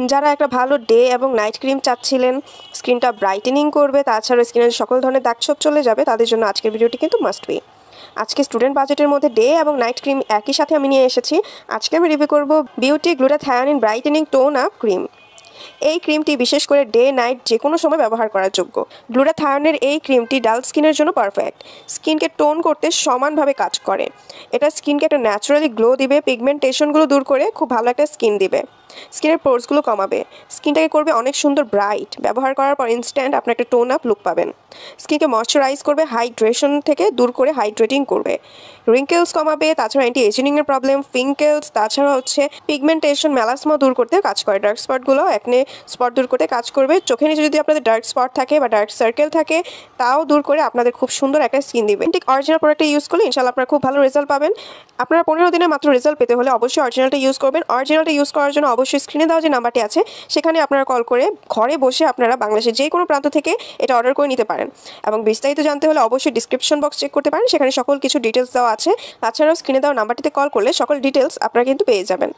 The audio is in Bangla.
যারা একটা ভালো ডে এবং নাইট ক্রিম চাচ্ছিলেন, স্কিনটা ব্রাইটেনিং করবে, তাছাড়া স্কিনের সকল ধরনের দাগ-ছোপ চলে যাবে, তাদের জন্য আজকের ভিডিওটি কিন্তু মাস্ট বি। আজকে স্টুডেন্ট বাজেটের মধ্যে ডে এবং নাইট ক্রিম একই সাথে আমি নিয়ে এসেছি। আজকে আমি রিভিউ করব beauty glutathione brightening tone up cream. এই ক্রিমটি বিশেষ করে ডে নাইট যে কোনো সময় ব্যবহার করার যোগ্য। গ্লুটাথায়োনের এই ক্রিমটি ডাল স্কিনের জন্য পারফেক্ট। স্কিনকে টোন করতে সমানভাবে কাজ করে। এটা স্কিনকে একটা ন্যাচারালি গ্লো দিবে, পিগমেন্টেশনগুলো দূর করে খুব ভালো একটা স্কিন দিবে। স্কিনের পোরসগুলো কমাবে, স্কিনটাকে করবে অনেক সুন্দর ব্রাইট। ব্যবহার করার পর ইনস্ট্যান্ট আপনার একটা টোন আপ লুক পাবেন। স্কিনকে ময়শ্চারাইজ করবে, হাইড্রেশন থেকে দূর করে হাইড্রেটিং করবে। রিঙ্কেলস কমাবে, তাছাড়া অ্যান্টি এজিংয়ের প্রবলেম, ফিঙ্কেলস, তাছাড়া হচ্ছে পিগমেন্টেশন, মেলাসমা দূর করতে কাজ করে। ডার্ক স্পটগুলো একনে স্পট দূর করতে কাজ করবে। চোখের নিচে যদি আপনাদের ডার্ক স্পট থাকে বা ডার্ক সার্কেল থাকে, তাও দূর করে আপনাদের খুব সুন্দর একটা স্কিন দিবে। ঠিক অরিজিনাল প্রোডাক্টটা ইউজ করলে ইনশাআল্লাহ আপনারা খুব ভালো রেজাল্ট পাবেন। আপনারা 15 দিনে মাত্র রেজাল্ট পেতে হলে অবশ্যই অরিজিনালটা ইউজ করবেন। অরিজিনালটা ইউজ করার জন্য অবশ্যই স্ক্রিনে দেওয়া যে নাম্বারটি আছে সেখানে আপনারা কল করে ঘরে বসে আপনারা বাংলাদেশের যে কোনো প্রান্ত থেকে এটা অর্ডার করে নিতে পারেন। এবং বিস্তারিত জানতে হলে অবশ্যই ডিসক্রিপশন বক্স চেক করতে পারেন, সেখানে সকল কিছু ডিটেলস দেওয়া আছে। তাছাড়াও স্ক্রিনে দেওয়া নাম্বারটিতে কল করলে সকল ডিটেলস আপনারা কিন্তু পেয়ে যাবেন।